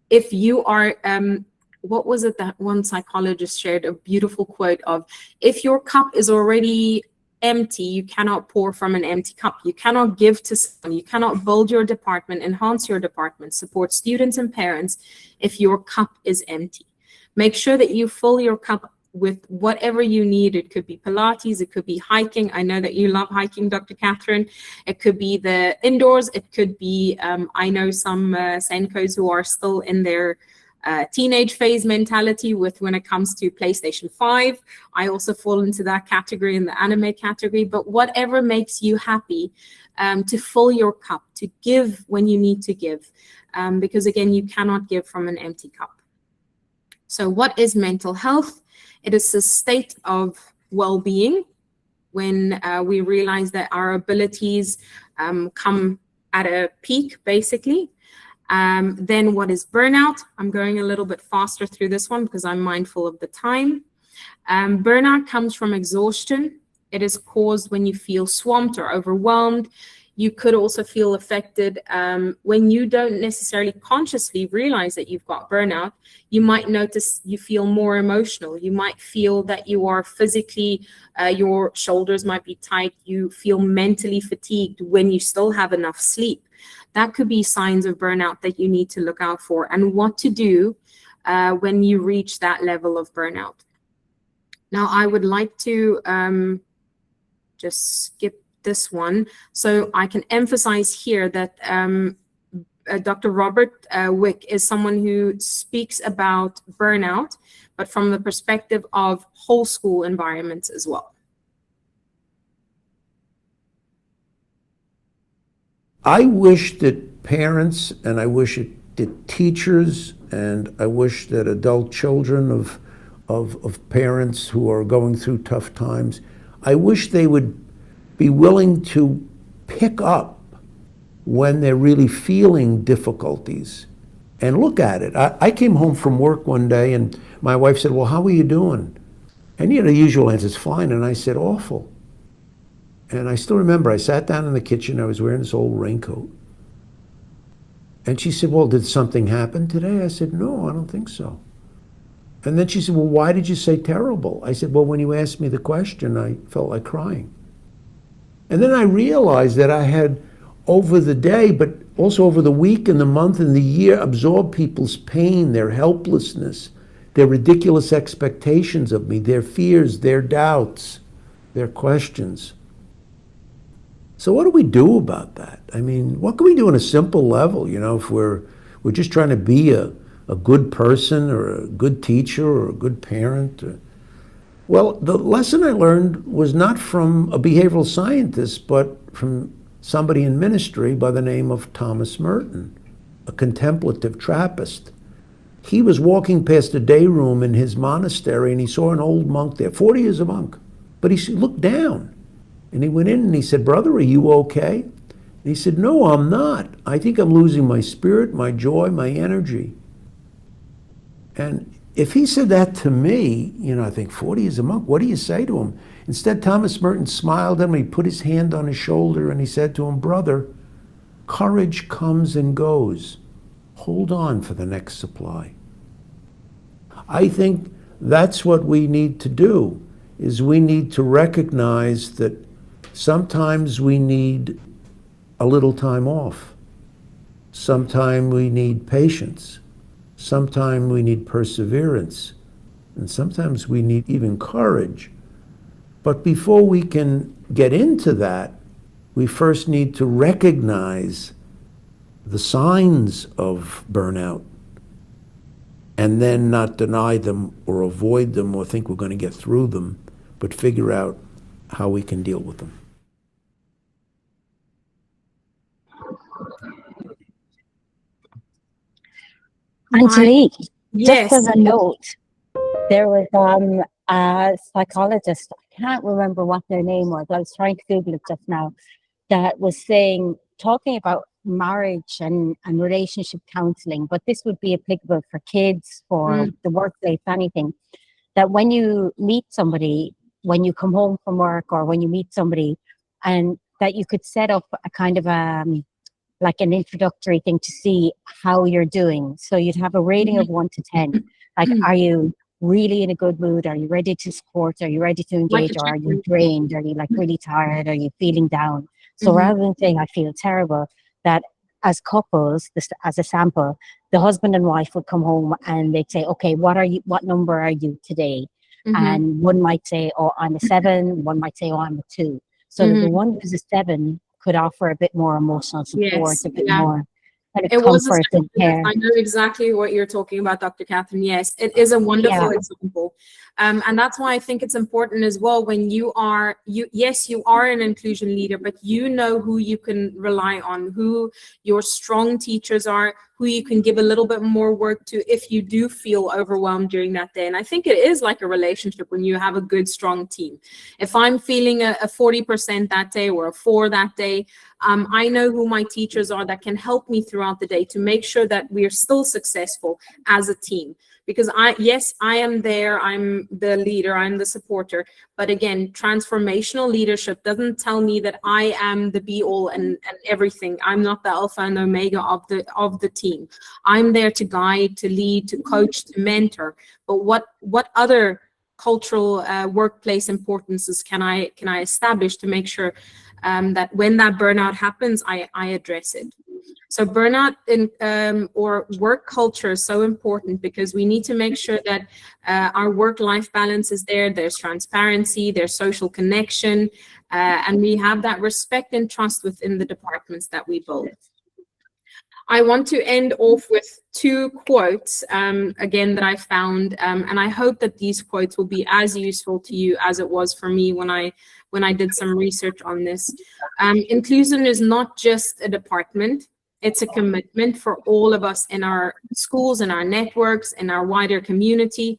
If you are, what was it that one psychologist shared a beautiful quote of, if your cup is already empty, you cannot pour from an empty cup. You cannot give to someone. You cannot build your department, enhance your department, support students and parents if your cup is empty. Make sure that you fill your cup with whatever you need. It could be Pilates, it could be hiking. I know that you love hiking, Dr. Catherine. It could be the indoors. It could be, I know some SENCOs who are still in their teenage phase mentality with when it comes to PlayStation 5. I also fall into that category, in the anime category. But whatever makes you happy, to fill your cup, to give when you need to give, because again, you cannot give from an empty cup. So what is mental health? It is a state of well-being when we realize that our abilities come at a peak, basically. Then what is burnout? I'm going a little bit faster through this one because I'm mindful of the time. Burnout comes from exhaustion. It is caused when you feel swamped or overwhelmed. You could also feel affected when you don't necessarily consciously realize that you've got burnout. You might notice you feel more emotional. You might feel that you are physically, your shoulders might be tight. You feel mentally fatigued when you still have enough sleep. That could be signs of burnout that you need to look out for, and what to do when you reach that level of burnout. Now, I would like to just skip this one. So I can emphasize here that Dr. Robert Wick is someone who speaks about burnout, but from the perspective of whole school environments as well. I wish that parents, and I wish that teachers, and I wish that adult children of parents who are going through tough times, I wish they would be willing to pick up when they're really feeling difficulties and look at it. I came home from work one day and my wife said, "Well, how are you doing?" And the usual answer is fine. And I said, "Awful." And I still remember I sat down in the kitchen, I was wearing this old raincoat. And she said, "Well, did something happen today?" I said, "No, I don't think so." And then she said, "Well, why did you say terrible?" I said, "Well, when you asked me the question, I felt like crying." And then I realized that I had, over the day, but also over the week and the month and the year, absorbed people's pain, their helplessness, their ridiculous expectations of me, their fears, their doubts, their questions. So what do we do about that? I mean, what can we do on a simple level? If we're just trying to be a good person or a good teacher or a good parent. Well, the lesson I learned was not from a behavioral scientist, but from somebody in ministry by the name of Thomas Merton, a contemplative Trappist. He was walking past a day room in his monastery and he saw an old monk there, 40 years a monk. But he looked down and he went in and he said, "Brother, are you okay?" And he said, "No, I'm not. I think I'm losing my spirit, my joy, my energy." And if he said that to me, I think 40 years a monk, what do you say to him? Instead, Thomas Merton smiled at him, he put his hand on his shoulder and he said to him, "Brother, courage comes and goes. Hold on for the next supply." I think that's what we need to do, is we need to recognize that sometimes we need a little time off. Sometimes we need patience. Sometimes we need perseverance. And sometimes we need even courage. But before we can get into that, we first need to recognize the signs of burnout and then not deny them or avoid them or think we're going to get through them, but figure out how we can deal with them. Angelique, Yes. just as a note, there was a psychologist, I can't remember what their name was, I was trying to Google it just now, that was talking about marriage and relationship counseling, but this would be applicable for kids, for the workplace, anything, that when you meet somebody, when you come home from work or when you meet somebody, and that you could set up a kind of like an introductory thing to see how you're doing. So you'd have a rating of 1 to 10. Like, are you really in a good mood? Are you ready to support? Are you ready to engage? Or are you drained? Are you like really tired? Are you feeling down? So rather than saying, "I feel terrible," that as couples, as a sample, the husband and wife would come home and they'd say, "Okay, what number are you today?" And one might say, "Oh, I'm a 7." One might say, "Oh, I'm a 2." So that the one who's a 7 could offer a bit more emotional support, a bit more kind of comfort and care. I know exactly what you're talking about, Dr. Catherine. Yes, it is a wonderful example. And that's why I think it's important as well when you are an inclusion leader, but you know who you can rely on, who your strong teachers are, who you can give a little bit more work to if you do feel overwhelmed during that day. And I think it is like a relationship when you have a good, strong team. If I'm feeling a 40% that day or a 4 that day, I know who my teachers are that can help me throughout the day to make sure that we are still successful as a team. Because I am there, I'm the leader, I'm the supporter. But again, transformational leadership doesn't tell me that I am the be all and everything. I'm not the alpha and omega of the team. I'm there to guide, to lead, to coach, to mentor. But what other cultural workplace importances can I establish to make sure that when that burnout happens, I address it. So burnout or work culture is so important because we need to make sure that our work-life balance is there, there's transparency, there's social connection, and we have that respect and trust within the departments that we build. I want to end off with 2 quotes, again, that I found, and I hope that these quotes will be as useful to you as it was for me when I did some research on this. Inclusion is not just a department, it's a commitment for all of us in our schools, in our networks, in our wider community.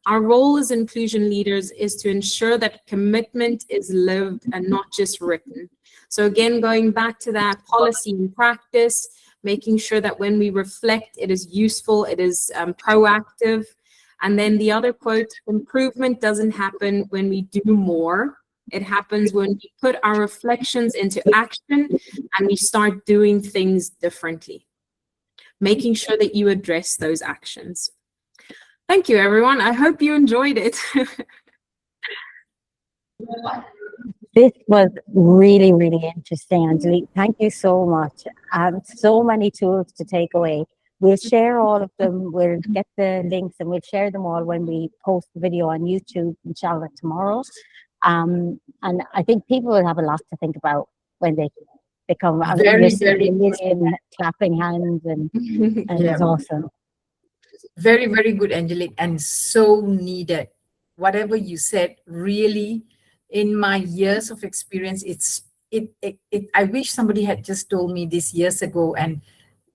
Our role as inclusion leaders is to ensure that commitment is lived and not just written. So again, going back to that policy and practice, making sure that when we reflect, it is useful, it is proactive. And then the other quote, improvement doesn't happen when we do more. It happens when we put our reflections into action and we start doing things differently. Making sure that you address those actions. Thank you, everyone. I hope you enjoyed it. This was really, really interesting, Angelique. Thank you so much. So many tools to take away. We'll share all of them. We'll get the links and we'll share them all when we post the video on YouTube, inshallah, tomorrow. And I think people will have a lot to think about when they become a million clapping hands and it's awesome. Very, very good, Angelique, and so needed. whatever you said, really, in my years of experience, I wish somebody had just told me this years ago and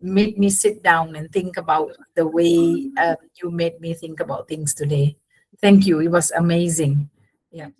made me sit down and think about the way you made me think about things today. Thank you. It was amazing. Yeah.